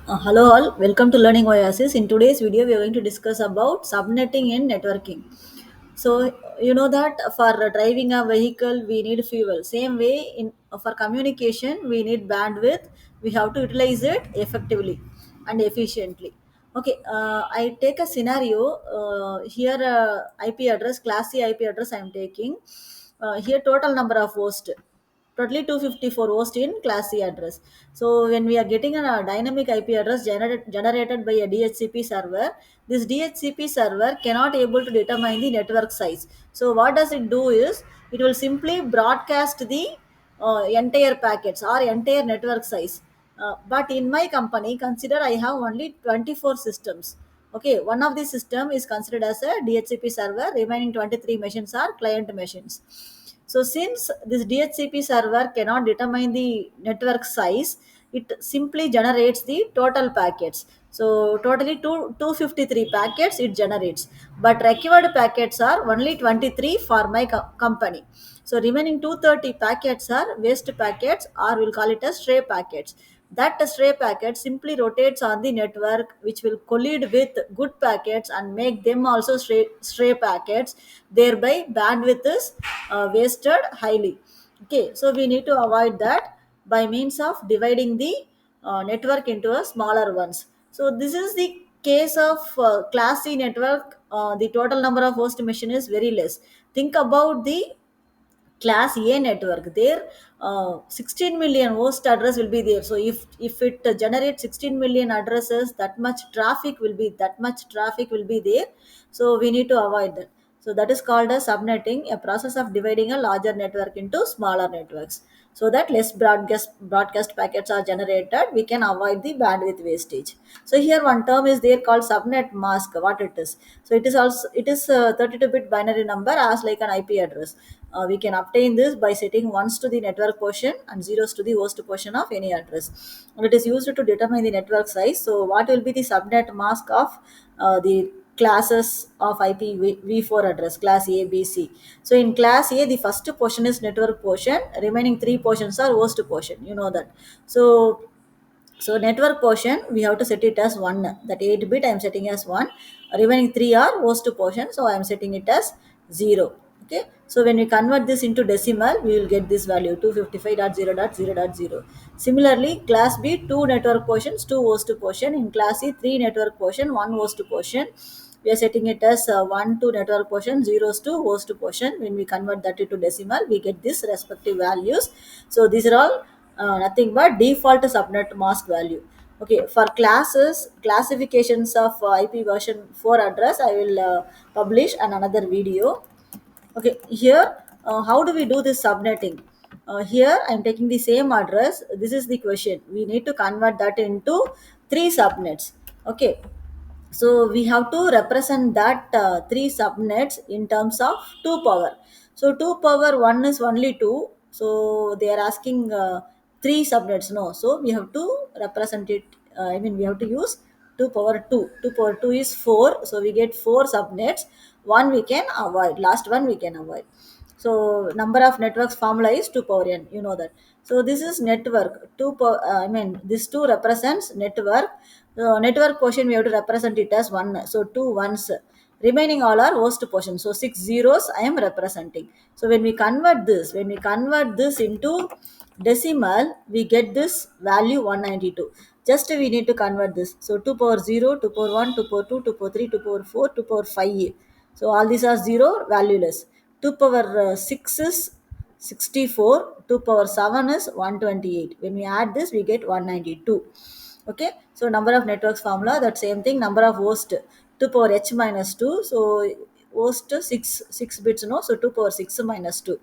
Hello all, welcome to Learning Oasis. In today's video, we are going to discuss about subnetting and networking. So you know that for driving a vehicle, we need fuel. Same way, in for communication, we need bandwidth. We have to utilize it effectively and efficiently. Okay, I take a scenario here. IP address, Class C IP address. I am taking here total number of hosts totally 254 host in class C address. So when we are getting a dynamic IP address generated by a DHCP server, this DHCP server cannot able to determine the network size. So what does it do is it will simply broadcast the entire packets or entire network size. But in my company, consider I have only 24 systems. Okay, one of the system is considered as a DHCP server, remaining 23 machines are client machines. So since this DHCP server cannot determine the network size, it simply generates the total packets. So totally 253 packets it generates. But required packets are only 23 for my company. So remaining 230 packets are waste packets, or we'll call it as stray packets. That stray packet simply rotates on the network, which will collide with good packets and make them also stray packets. Thereby bandwidth is wasted highly. Okay, so we need to avoid that by means of dividing the network into a smaller ones. So this is the case of class C network. The total number of host machine is very less. Think about the class A network. There 16 million host address will be there. So if it generates 16 million addresses, that much traffic will be there. So we need to avoid that. So that is called as subnetting, a process of dividing a larger network into smaller networks, so that less broadcast packets are generated. We can avoid the bandwidth wastage. So here one term is there called subnet mask. What it is? So it is a 32-bit binary number as like an IP address. We can obtain this by setting ones to the network portion and zeros to the host portion of any address. And it is used to determine the network size. So what will be the subnet mask of the classes of IPv4 address, class A, B, C? So in class A, the first portion is network portion, remaining three portions are host portion. You know that. So network portion, we have to set it as 1. That 8 bit I am setting as 1. Remaining 3 are host portion, so I am setting it as 0. Okay. So when we convert this into decimal, we will get this value 255.0.0.0. Similarly, class B, 2 network portions, 2 host portion. In class C, 3 network portion, 1 host portion. We are setting it as 1 to network portion, zeros to host portion. When we convert that into decimal, we get this respective values. So these are all nothing but default subnet mask value. Okay, for classes, classifications of IP version 4 address, I will publish another video. Okay, here how do we do this subnetting? Here I'm taking the same address. This is the question. We need to convert that into three subnets. Okay, so we have to represent that three subnets in terms of 2 power. So 2 power 1 is only 2. So they are asking three subnets. No, so we have to represent it. We have to use 2 power 2. 2 power 2 is 4. So we get 4 subnets. One we can avoid. Last one we can avoid. So number of networks formula is 2 power n. You know that. So this is network. This 2 represents network. Network portion we have to represent it as 1. So 2 ones. Remaining all are host portion. So 6 zeros I am representing. So when we convert this into decimal, we get this value 192. Just we need to convert this. So 2 power 0, 2 power 1, 2 power 2, 2 power 3, 2 power 4, 2 power 5. So all these are 0, valueless. 2 power 6 is 64, 2 power 7 is 128. When we add this, we get 192. Okay, so number of networks formula, that same thing. Number of host, 2 power h minus 2. So host 6 bits, no, so 2 power 6 minus 2,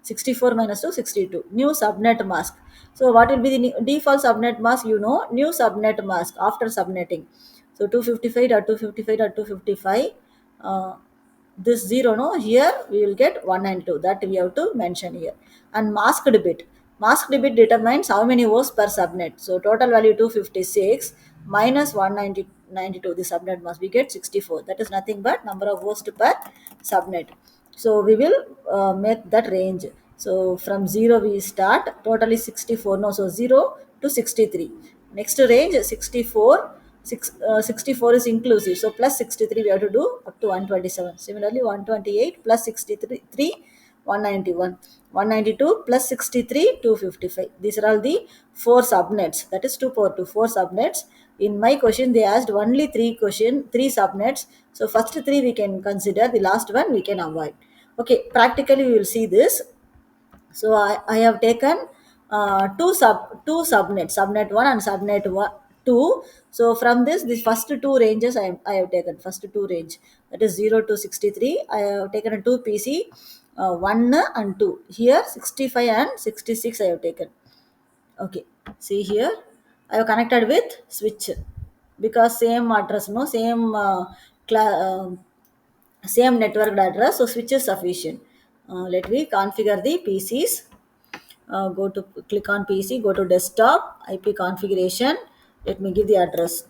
64 minus 2, 62. New subnet mask. So what will be the default subnet mask? New subnet mask after subnetting. So 255.255.255, this 0, no, here we will get 192. That we have to mention here. And masked bit determines how many hosts per subnet. So total value 256 minus 192, the subnet must be get 64. That is nothing but number of hosts per subnet. So we will make that range. So from 0 we start, totally 64, no, so 0 to 63. Next range 64, 64 is inclusive, so plus 63 we have to do up to 127. Similarly 128 plus 63 3, 191, 192 plus 63 255. These are all the four subnets, that is 2 power 2, four subnets. In my question they asked only three subnets, so first three we can consider, the last one we can avoid. Okay, practically we will see this. So I have taken two subnets, subnet 1 and subnet 2. So from this first two ranges I have taken, first two range, that is 0 to 63. I have taken a 2 PC, 1 and 2. Here 65 and 66 I have taken. Okay, see here I have connected with switch, because same address, no, same same network address, so switch is sufficient. Let me configure the PCs. Go to click on PC, go to desktop, IP configuration. Let me give the address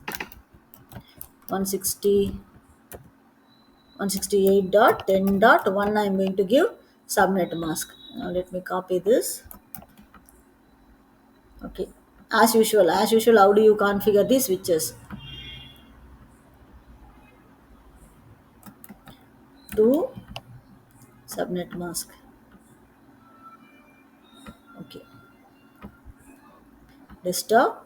160 168.10.1. I'm going to give subnet mask. Now let me copy this. Okay, as usual, how do you configure the switches? To subnet mask. Okay, desktop.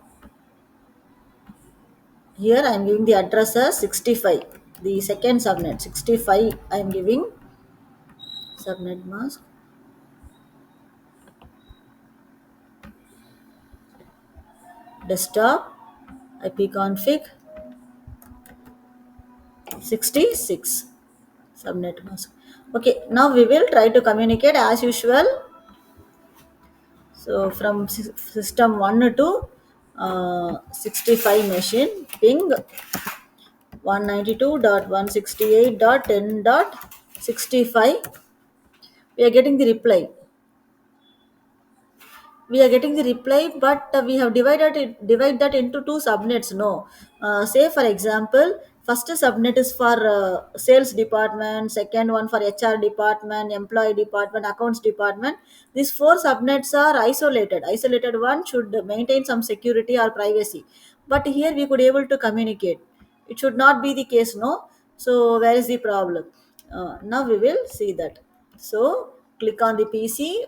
Here I am giving the address as 65. The second subnet 65 I am giving subnet mask. Desktop ipconfig 66 subnet mask. Okay, now we will try to communicate as usual. So from system 1 to 65 machine, ping 192.168.10.65. We are getting the reply. We are getting the reply, but we have divide that into two subnets. No, say for example, first subnet is for sales department, second one for HR department, employee department, accounts department. These four subnets are isolated one should maintain some security or privacy, but here we could able to communicate. It should not be the case, no. So where is the problem? Now we will see that. So click on the PC,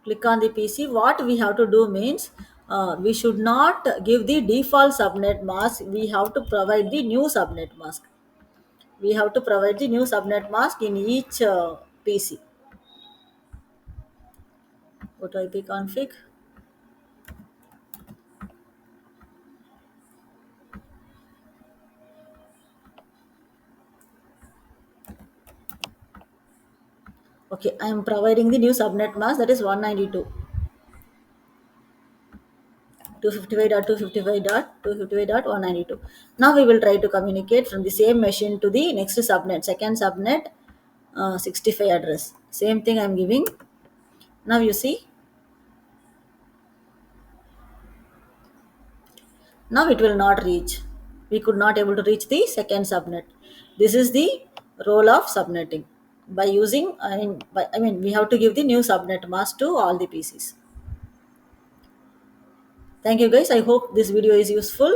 click on the PC. What we have to do means, we should not give the default subnet mask. We have to provide the new subnet mask. We have to provide the new subnet mask in each PC. Go to IP config. Okay, I am providing the new subnet mask, that is 192. 255.255.255.192. Now we will try to communicate from the same machine to the next subnet, second subnet, 65 address. Same thing I am giving. Now you see, now it will not reach. We could not able to reach the second subnet. This is the role of subnetting. By using, I mean, we have to give the new subnet mask to all the PCs. Thank you guys. I hope this video is useful.